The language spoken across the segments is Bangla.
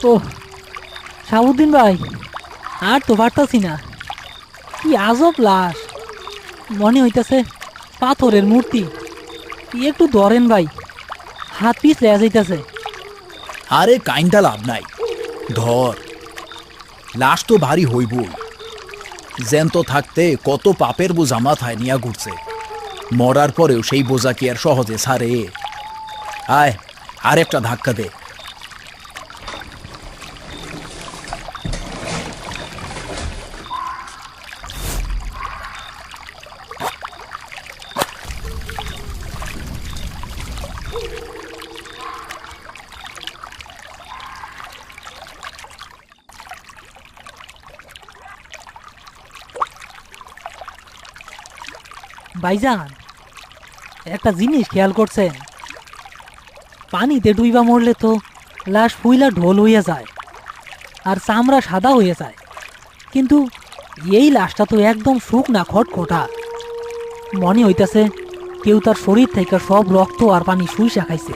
ও শাহাবুদ্দিন ভাই, আর তো পারতাছি না। কি আজব লাশ, মনে হইতাছে পাথরের মূর্তি। একটু ধরেন ভাই, হাত পিছলে যাইতাছে। আরে কাইন্ডা লাভ নাই, ধর। লাশ তো ভারী হইবই। জ্যান্ত থাকতে কত পাপের বোঝা মাথায় নিয়া ঘুরছে, মরার পরেও সেই বোঝা কি আর সহজে ছাড়ে? আয়, আর একটা ধাক্কা দে। ভাইজান, একটা জিনিস খেয়াল করছেন? পানিতে ডুইবা মরলে তো লাশ ফুইলা ঢোল হইয়া যায় আর চামড়া সাদা হয়ে যায়, কিন্তু এই লাশটা তো একদম শুকনা খটখটা। মনে হইতাছে কেউ তার শরীর থেকে সব রক্ত আর পানি শুইসা খাইছে।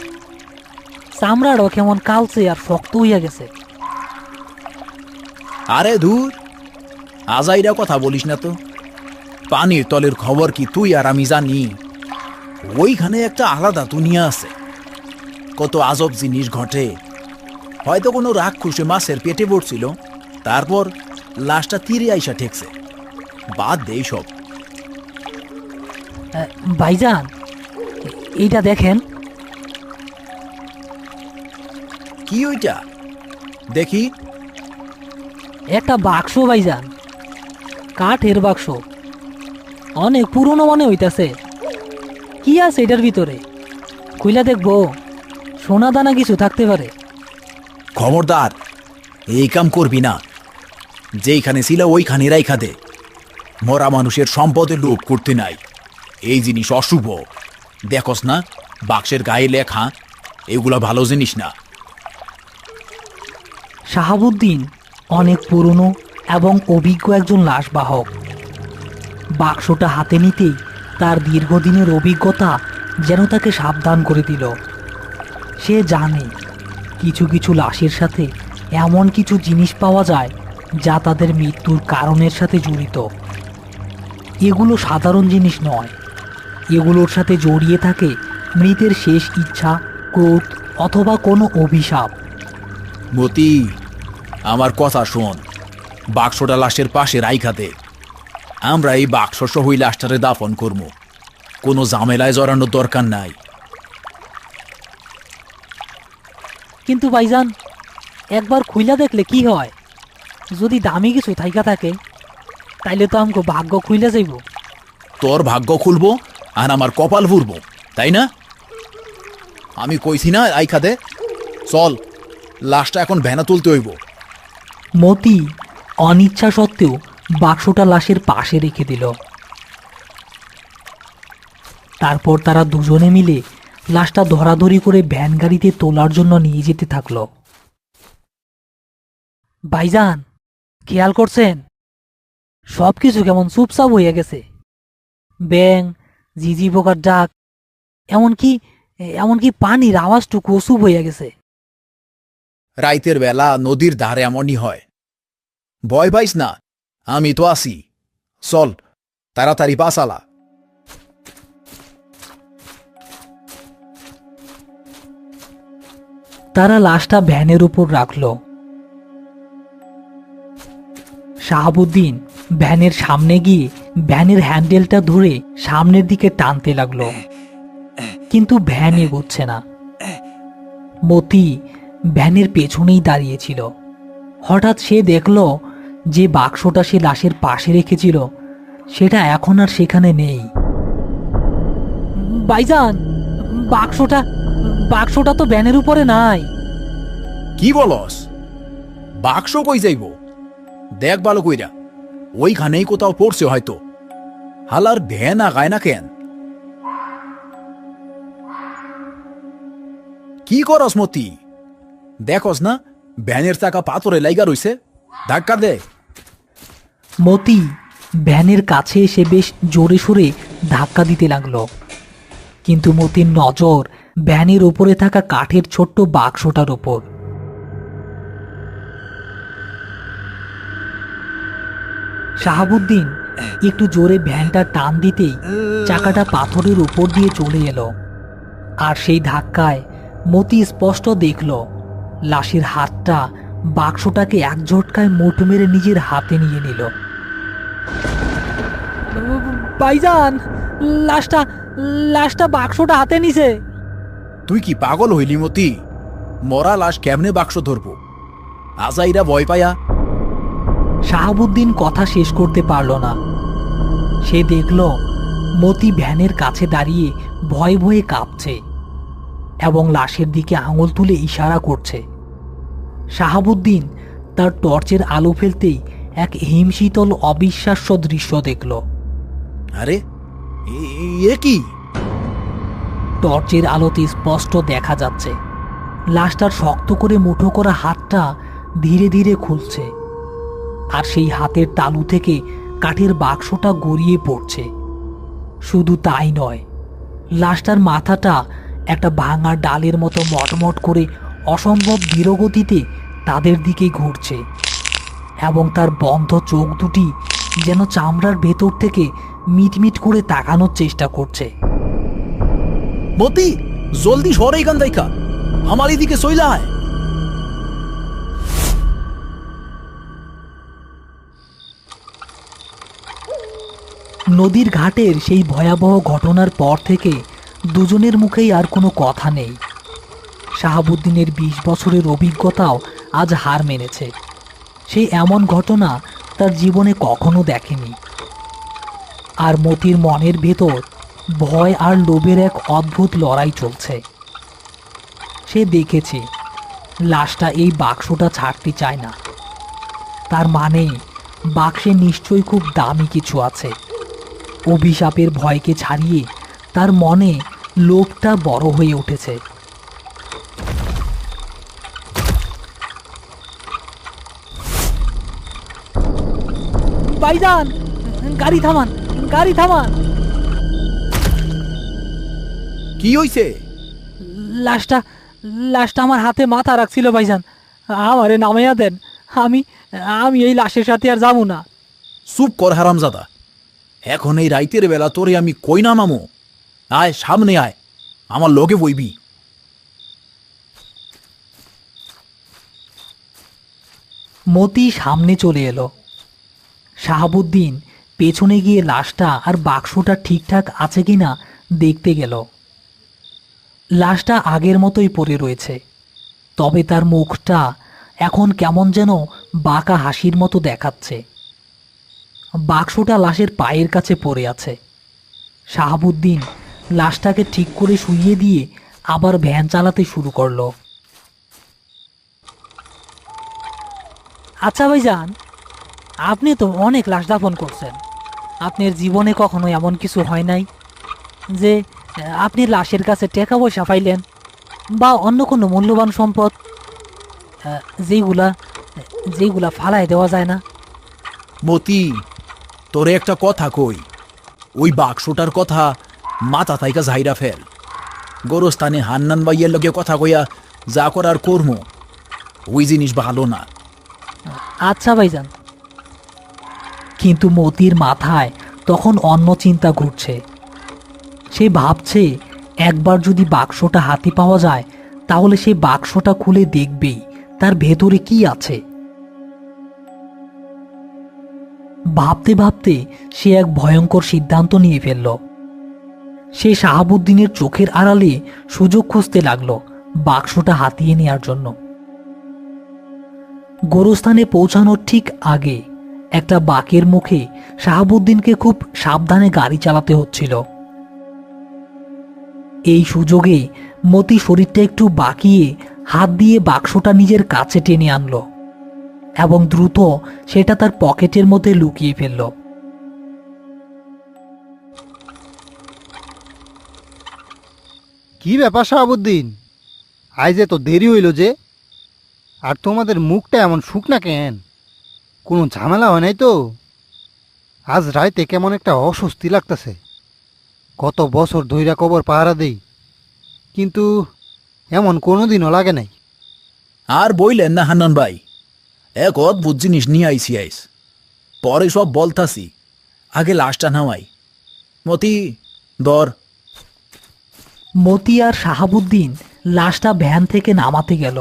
চামড়াটাও কেমন কালচে আর শক্ত হইয়া গেছে। আরে দূর, আজাইরা কথা বলিস না তো। পানির তলের খবর কি তুই আর আমি জানি? ওইখানে একটা আলাদা দুনিয়া আছে, কত আজব জিনিস ঘটে। হয়তো কোনো রাক্ষসে মাছের পেটে পড়ছিল, তারপর লাশটা তীরে আইসা ঠেকছে। বাদ দে সব। ভাইজান, এইটা দেখেন। কি ওইটা? দেখি। একটা বাক্স ভাইজান, কাঠের বাক্স, অনেক পুরনো মনে হইতাছে। কি আছে এটার ভিতরে? খুইলা দেখবো, সোনা দানা কিছু থাকতে পারে। খবরদার, এই কাম করবি না। যেইখানে ছিল ওইখানে রাইখা দে। মরা মানুষের সম্পদে লোভ করতে নাই, এই জিনিস অশুভ। দেখস না বাক্সের গায়ে লেখা? এগুলা ভালো জিনিস না। শাহাবুদ্দিন অনেক পুরনো এবং অভিজ্ঞ একজন লাশবাহক। বাক্সটা হাতে নিতেই তার দীর্ঘদিনের অভিজ্ঞতা যেন তাকে সাবধান করে দিল। সে জানে কিছু কিছু লাশের সাথে এমন কিছু জিনিস পাওয়া যায় যা তাদের মৃত্যুর কারণের সাথে জড়িত। এগুলো সাধারণ জিনিস নয়, এগুলোর সাথে জড়িয়ে থাকে মৃতের শেষ ইচ্ছা, ক্রোধ অথবা কোনো অভিশাপ। মতি, আমার কথা শোন। বাক্সটা লাশের পাশে রাইখা দে। আমরা এই বাক্স সহ ওই লাশটারে দাফন করবো। কোনো ঝামেলায় জড়ানোর দরকার নাই। কিন্তু ভাইজান, একবার খুইলা দেখলে কি হয়? যদি দামি কিছু থাইকা থাকে তাইলে তো আমাকে ভাগ্য খুইলা যাইব। তোর ভাগ্য খুলবো আর আমার কপাল ভুরবো, তাই না? আমি কইছি না রাইখা দে। চল, লাশটা এখন ভ্যানা তুলতে হইব। মতি অনিচ্ছা সত্ত্বেও বাক্সটা লাশের পাশে রেখে দিল। তারপর তারা দুজনে মিলে লাশটা ধরাধরি করে ভ্যান গাড়িতে তোলার জন্য নিয়ে যেতে থাকলো। ভাইজান, খেয়াল করছেন সবকিছু কেমন চুপচাপ হইয়া গেছে? ব্যাং, ঝিঝি পোকার ডাক, এমনকি এমনকি পানির আওয়াজটুকু চুপ হইয়া গেছে। রাইতের বেলা নদীর ধারে এমনই হয়। ভয় পাইস না, আমি তো আছি। চল, তাড়াতাড়ি পাসালা। তারা লাশটা ভ্যানের উপর রাখল। শাহাবুদ্দিন ভ্যানের সামনে গিয়ে ভ্যানের হ্যান্ডেলটা ধরে সামনের দিকে টানতে লাগলো, কিন্তু ভ্যান এগোচ্ছে না। মতি ভ্যানের পেছনেই দাঁড়িয়েছিল। হঠাৎ সে দেখল যে বাক্সটা সে লাশের পাশে রেখেছিল সেটা এখন আর সেখানে নেই। ভাইজান, বাক্সটা বাক্সটা তো ভ্যানের উপরে নাই। কি বলস? বাক্স কই যাইব? দেখ ভালো কইরা, ওইখানেই কোথাও পড়ছে হয়তো। হালার ভ্যান আগায় না কেন? কি করস মতি? দেখস না ভ্যানের চাকা পাথরে লাইগা রইছে। ধাক্কা দে। মতি ভ্যানের কাছে এসে বেশ জোরে সোরে ধাক্কা দিতে লাগলো, কিন্তু মতির নজর ভ্যানের ওপরে থাকা কাঠের ছোট্ট বাক্সটার ওপর। শাহাবুদ্দিন একটু জোরে ভ্যানটা টান দিতেই চাকাটা পাথরের উপর দিয়ে চলে এলো, আর সেই ধাক্কায় মতি স্পষ্ট দেখল লাশের হাতটা বাক্সটাকে এক ঝটকায় মুঠ মেরে নিজের হাতে নিয়ে নিল। ভাইজান, লাশটা লাশটা বাক্সটা হাতে নিছে। তুই কি পাগল হইলি মতি? মরা লাশ কেমনে বাক্স ধরবো? আজাইরা ভয় পায়া। শাহাবুদ্দিন কথা শেষ করতে পারল না। সে দেখল মতি ভ্যানের কাছে দাঁড়িয়ে ভয়ে ভয়ে কাঁপছে এবং লাশের দিকে আঙুল তুলে ইশারা করছে। শাহাবুদ্দিন তার টর্চের আলো ফেলতেই এক হিমশীতল অবিশ্বাস্য দৃশ্য দেখল। আরে এ কি? টর্চের আলোতে স্পষ্ট দেখা যাচ্ছে লাশটার শক্ত করে মুঠো করা হাতটা ধীরে ধীরে খুলছে, আর সেই হাতের তালু থেকে কাঠের বাক্সটা গড়িয়ে পড়ছে। শুধু তাই নয়, লাশটার মাথাটা একটা ভাঙা ডালের মতো মটমট করে অসম্ভব ধীরগতিতে তাদের দিকে ঘুরছে, এবং তার বন্ধ চোখ দুটি যেন চামড়ার ভেতর থেকে মিটমিট করে তাকানোর চেষ্টা করছে। মতি, জলদি সরে এখান দেখা, আমার এদিকে চইলা আয়। নদীর ঘাটের সেই ভয়াবহ ঘটনার পর থেকে দুজনের মুখেই আর কোনো কথা নেই। শাহাবুদ্দিনের ২০ বছরের অভিজ্ঞতাও আজ হার মেনেছে। সে এমন ঘটনা তার জীবনে কখনো দেখেনি। আর মতির মনের ভেতর ভয় আর লোভের এক অদ্ভুত লড়াই চলছে। সে দেখেছে লাশটা এই বাক্সটা ছাড়তে চায় না, তার মানে বাক্সে নিশ্চয়ই খুব দামি কিছু আছে। অভিশাপের ভয়কে ছাড়িয়ে তার মনে লোভটা বড় হয়ে উঠেছে। ভাইজান, গাড়ি থামান, গাড়ি থামান। কি হইছে? লাশটা লাশটা আমার হাতে মাথা রাখছিল ভাইজান, আমারে নামাইয়া দেন। আমি আমি এই লাশের সাথে আর যাবো না। চুপ কর হারামজাদা, এখন এই রাইতের বেলা তোরে আমি কই নামামো? আয় সামনে আয়, আমার লগে বইবি। মতি সামনে চলে এলো। শাহাবুদ্দিন পেছনে গিয়ে লাশটা আর বাক্সটা ঠিকঠাক আছে কিনা দেখতে গেল। লাশটা আগের মতোই পড়ে রয়েছে, তবে তার মুখটা এখন কেমন যেন বাঁকা হাসির মতো দেখাচ্ছে। বাক্সটা লাশের পায়ের কাছে পড়ে আছে। শাহাবুদ্দিন লাশটাকে ঠিক করে শুইয়ে দিয়ে আবার ভ্যান চালাতে শুরু করলো। আচ্ছা ভাইজান, আপনি তো অনেক লাশ দাফন করছেন, আপনার জীবনে কখনো এমন কিছু হয় নাই যে আপনি লাশের কাছে টাকা পয়সা পাইলেন বা অন্য কোনো মূল্যবান সম্পদ, যেগুলা যেগুলা ফালায় দেওয়া যায় না? মতি, তোরে একটা কথা কই, ওই বাক্সটার কথা মাথা থাইকা ঝাইরা ফেল। গোরস্থানে হান্নান বাইয়ের লগে কথা কইয়া যা করার কর্ম, ওই জিনিস ভালো না। আচ্ছা ভাইজান। কিন্তু মতির মাথায় তখন অন্য চিন্তা ঘুরছে। সে ভাবছে একবার যদি বাক্সটা হাতে পাওয়া যায় তাহলে সে বাক্সটা খুলে দেখবেই তার ভেতরে কি আছে। ভাবতে ভাবতে সে এক ভয়ঙ্কর সিদ্ধান্ত নিয়ে ফেলল। সে শাহাবুদ্দিনের চোখের আড়ালে সুযোগ খুঁজতে লাগলো বাক্সটা হাতিয়ে নেওয়ার জন্য। গোরস্থানে পৌঁছানোর ঠিক আগে একটা বাঁকের মুখে শাহাবুদ্দিনকে খুব সাবধানে গাড়ি চালাতে হচ্ছিল। এই সুযোগে মতি শরীরটা একটু বাঁকিয়ে হাত দিয়ে বাক্সটা নিজের কাছে টেনে আনলো এবং দ্রুত সেটা তার পকেটের মধ্যে লুকিয়ে ফেলল। কি ব্যাপার শাহাবুদ্দিন, আজ এত দেরি হইল যে? আর তোমাদের মুখটা এমন শুকনা কেন? কোনো ঝামেলা হয় নাই তো? আজ রাইতে কেমন একটা অস্বস্তি লাগতেছে। কত বছর ধইরা কবর পাহারা দেই, কিন্তু এমন কোনোদিনও লাগে নাই। আর বইলেন না হান্নান ভাই, এক অদ্ভুত জিনিস নিয়ে আইস পরে সব বলতাছি, আগে লাশটা নামাই। মতি দর। মতি আর শাহাবুদ্দিন লাশটা ভ্যান থেকে নামাতে গেল।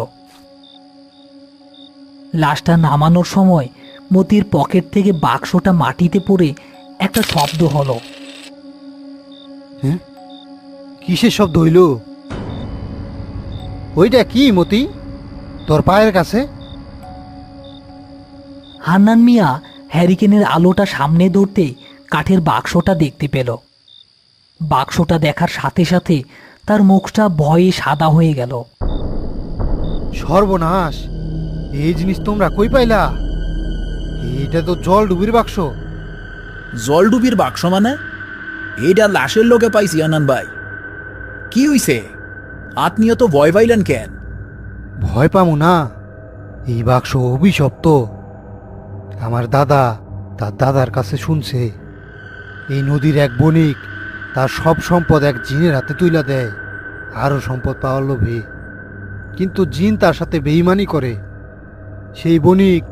লাশটা নামানোর সময় মতির পকেট থেকে বাক্সটা মাটিতে পড়ে একটা শব্দ হলো। হ্যাঁ, কিসের শব্দ হইল? ওইটা কি মতি, তোর পায়ের কাছে? হান্নান মিয়া হ্যারিকেনের আলোটা সামনে ধরতেই কাঠের বাক্সটা দেখতে পেল। বাক্সটা দেখার সাথে সাথে তার মুখটা ভয়ে সাদা হয়ে গেল। সর্বনাশ, এই জিনিস তোমরা কই পাইলা? এটা তো জল ডুবির বাক্স। জলডুবির বাক্স মানে? এইটা লাশের লোকে পাইছি হান্নান ভাই। কি হইছে? আত্মীয় তো ভয় পাইলেন কেন? ভয় পামু না, এই বাক্স অভিশপ্ত। আমার দাদা তার দাদার কাছে শুনছে এই নদীর এক বণিক তার সব সম্পদ এক জিনের হাতে তুইলা দেয় আরো সম্পদ পাওয়ার লোভে, কিন্তু জিন তার সাথে বেইমানি করে। সেই বণিক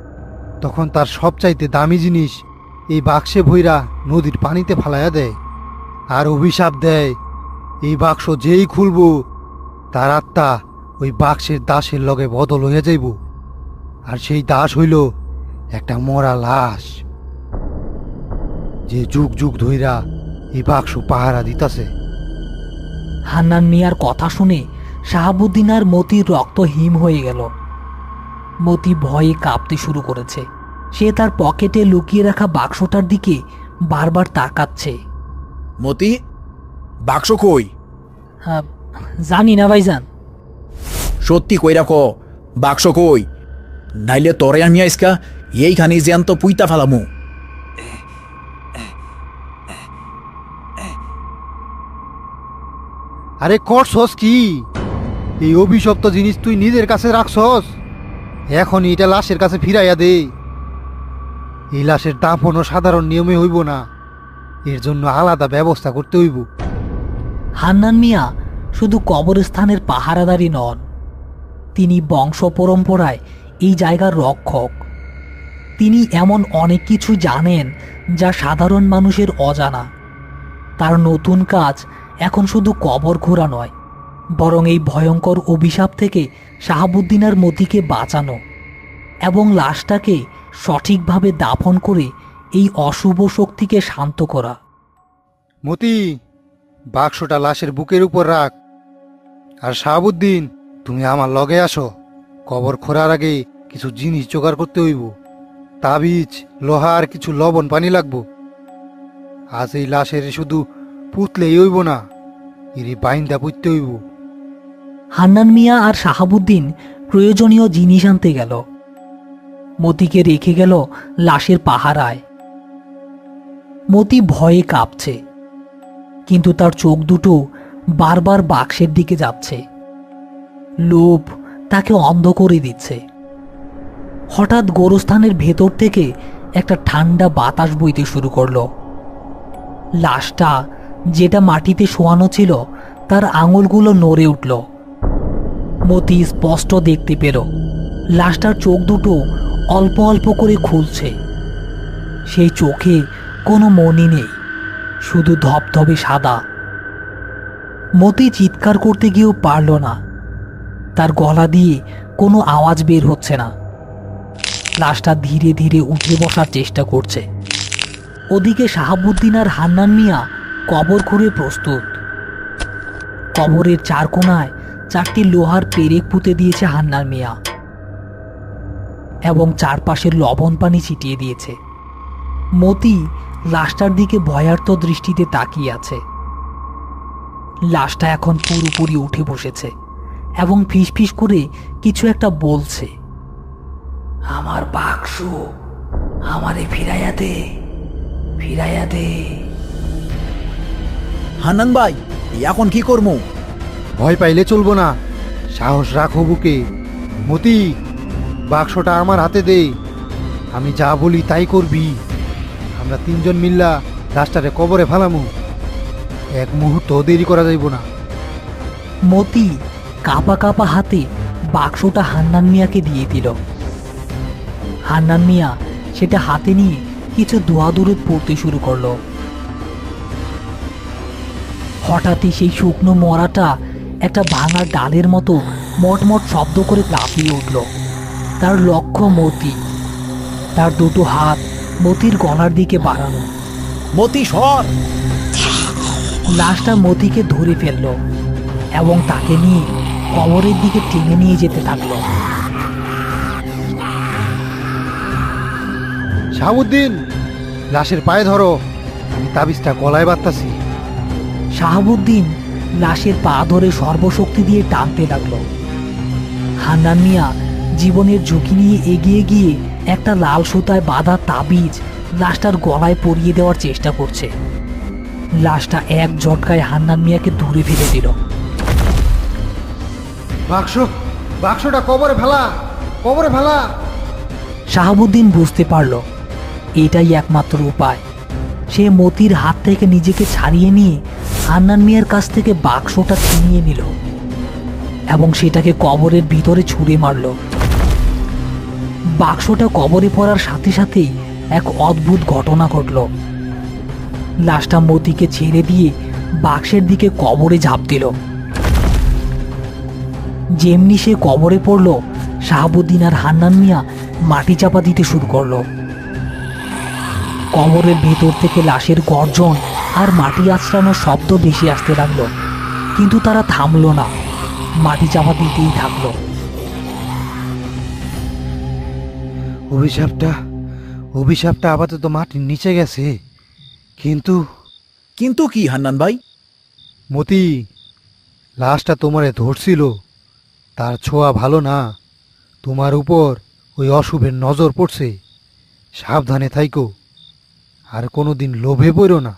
তখন তার সবচাইতে দামি জিনিস এই বাক্সে ভইরা নদীর পানিতে ফালাইয়া দেয়, আর অভিশাপ দেয় এই বাক্স যেই খুলব তার আত্মা ওই বাক্সের দাসের লগে বদল হইয়া যাইব, আর সেই দাস হইল একটা মরা লাশ, যে যুগ যুগ ধইরা এই বাক্স পাহারা দিতাছে। হান্নান মিয়ার কথা শুনে শাহাবুদ্দিন আর মতির রক্ত হিম হয়ে গেল। মতি ভয়ে কাঁপতে শুরু করেছে। সে তার পকেটে লুকিয়ে রাখা বাক্সটার দিকে বারবার তাকাচ্ছে। মতি, বাক্স কই? জানি না ভাইজান। সত্যি কই রাখো, বাক্স কই? নাইলে তরে আমি আইসকা এইখানে জ্যান্ত পুইতা ফেলামু। আরে করছস কি? এই অভিশপ্ত জিনিস তুই নিজের কাছে রাখছস? এখনই এটা লাশের কাছে ফিরাইয়া দে। এই লাশের দাফনও সাধারণ নিয়মে হইব না, এর জন্য আলাদা ব্যবস্থা করতে হইব। হান্নান মিয়া শুধু কবরস্থানের পাহারাদারই নন, তিনি বংশ পরম্পরায় এই জায়গার রক্ষক। তিনি এমন অনেক কিছু জানেন যা সাধারণ মানুষের অজানা। তার নতুন কাজ এখন শুধু কবর খোঁড়া নয়, বরং এই ভয়ঙ্কর অভিশাপ থেকে শাহাবুদ্দিন আর মতিকে বাঁচানো এবং লাশটাকে সঠিকভাবে দাফন করে এই অশুভ শক্তিকে শান্ত করা। মতি, বাক্সটা লাশের বুকের উপর রাখ। আর শাহাবুদ্দিন, তুমি আমার লগে আসো। কবর খোঁড়ার আগে কিছু জিনিস জোগাড় করতে হইব। তাবিজ, লোহা আর কিছু লবণ পানি লাগবো। আজ এই লাশের শুধু পুতলেই হইব না, এরই বাইন্দা পুঁততে হইব। হান্নান মিয়া আর শাহাবুদ্দিন প্রয়োজনীয় জিনিস আনতে গেল। মতিকে রেখে গেল লাশের পাহারায়। মতি ভয়ে কাঁপছে, কিন্তু তার চোখ দুটো বারবার বাক্সের দিকে যাচ্ছে। লোভ তাকে অন্ধ করে দিচ্ছে। হঠাৎ গোরস্থানের ভেতর থেকে একটা ঠান্ডা বাতাস বইতে শুরু করলো। লাশটা যেটা মাটিতে শোয়ানো ছিল তার আঙুলগুলো নড়ে উঠল। মতি স্পষ্ট দেখতে পেল লাশটার চোখ দুটো অল্প অল্প করে খুলছে। সেই চোখে কোনো মনি নেই, শুধু ধবধবে সাদা। মতি চিৎকার করতে গিয়েও পারল না, তার গলা দিয়ে কোনো আওয়াজ বের হচ্ছে না। লাশটা ধীরে ধীরে উঠে বসার চেষ্টা করছে। ওদিকে শাহাবুদ্দিন আর হান্নান মিয়া কবর খুঁড়ে প্রস্তুত। কবরের চার কোণায় 4টি লোহার পেরেক পুঁতে দিয়েছে হান্নান মিয়া এবং চারপাশে লবণ পানি ছিটিয়ে দিয়েছে। মতি লাশটার দিকে ভয়ার্ত দৃষ্টিতে তাকিয়ে আছে। লাশটা এখন পুরোপুরি উঠে বসেছে এবং ফিসফিস করে কিছু একটা বলছে। আমার বাক্স আমারে ফিরাইয়া দে, ফিরাইয়া দে। হান্নান ভাই, এখন কি করবো? ভয় পাইলে চলবো না, সাহস রাখো বুকে। মতি, বাক্সটা আমার হাতে দে, আমি যা বলি তাই করবি। আমরা তিনজন মিল্লা লাশটারে কবরে ফেলামু। এক মুহূর্ত দেরি করা যাইব না। মতি কাঁপা কাঁপা হাতে বাক্সটা হান্নান মিয়াকে দিয়ে দিল। হান্নান মিয়া সেটা হাতে নিয়ে কিছু দোয়া দরুদ পড়তে শুরু করলো। হঠাৎই সেই শুকনো মরাটা একটা ভাঙা ডালের মতো মটমট শব্দ করে লাফিয়ে উঠল। তার লক্ষ্য মতি। তার দুটো হাত মতির গলার দিকে বাড়ানো। মতি সর! লাশটা মতিকে ধরে ফেলল এবং তাকে নিয়ে কবরের দিকে টেনে নিয়ে যেতে থাকলো। শাহাবুদ্দিন, লাশের পায়ে ধরো, আমি তাবিজটা গলায় বাঁধতাছি। শাহাবুদ্দিন লাশের পা ধরে সর্বশক্তি দিয়ে টানতে লাগলো। হান্নান মিয়া জীবনের ঝুঁকি নিয়ে এগিয়ে গিয়ে একটা লাল সুতায় বাঁধা তাবিজ লাশটার গলায় পরিয়ে দেওয়ার চেষ্টা করছে। লাশটা এক ঝটকায় হান্নান মিয়াকে দূরে ফেলে দিল। বাক্সটা কবরে ফেলা, কবরে ফেলা। শাহাবুদ্দিন বুঝতে পারল এটাই একমাত্র উপায়। সে মতির হাত থেকে নিজেকে ছাড়িয়ে নিয়ে হান্নান মিয়ার কাছ থেকে বাক্সটা ছিনিয়ে নিল এবং সেটাকে কবরের ভিতরে ছুঁড়ে মারল। বাক্সটা কবরে পড়ার সাথে সাথেই এক অদ্ভুত ঘটনা ঘটল। লাশটা মতিকে ছেড়ে দিয়ে বাক্সের দিকে কবরে ঝাঁপ দিল। যেমনি সে কবরে পড়ল, শাহাবুদ্দিন আর হান্নান মিয়া মাটি চাপা দিতে শুরু করলো। কবরের ভেতর থেকে লাশের গর্জন আর মাটি আঁচড়ানোর শব্দ ভেসে আসতে লাগলো, কিন্তু তারা থামলো না, মাটি চাপা দিতেই থাকলো। অভিশাপটা আপাতত মাটির নিচে গেছে, কিন্তু কিন্তু কি হান্নান ভাই? মতি, লাশটা তোমারে ধরছিল, তার ছোঁয়া ভালো না। তোমার উপর ওই অশুভের নজর পড়ছে। সাবধানে থাইকো, আর কোনোদিন লোভে পড়ো না।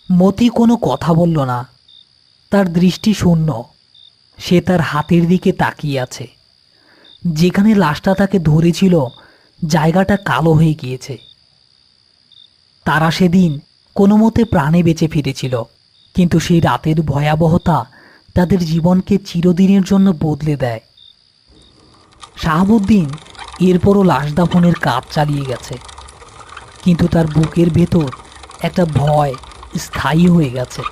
মতি কোনো কথা বলল না। তার দৃষ্টি শূন্য। সে তার হাতের দিকে তাকিয়ে আছে। যেখানে লাশটা তাকে ধরেছিল জায়গাটা কালো হয়ে গিয়েছে। তারা সেদিন কোনো মতে প্রাণে বেঁচে ফিরেছিল, কিন্তু সেই রাতের ভয়াবহতা তাদের জীবনকে চিরদিনের জন্য বদলে দেয়। শাহাবুদ্দিন এরপরও লাশ দাফনের কাজ চালিয়ে গেছে, কিন্তু তার বুকের ভেতর একটা ভয় স্থায়ী হয়ে গেছে।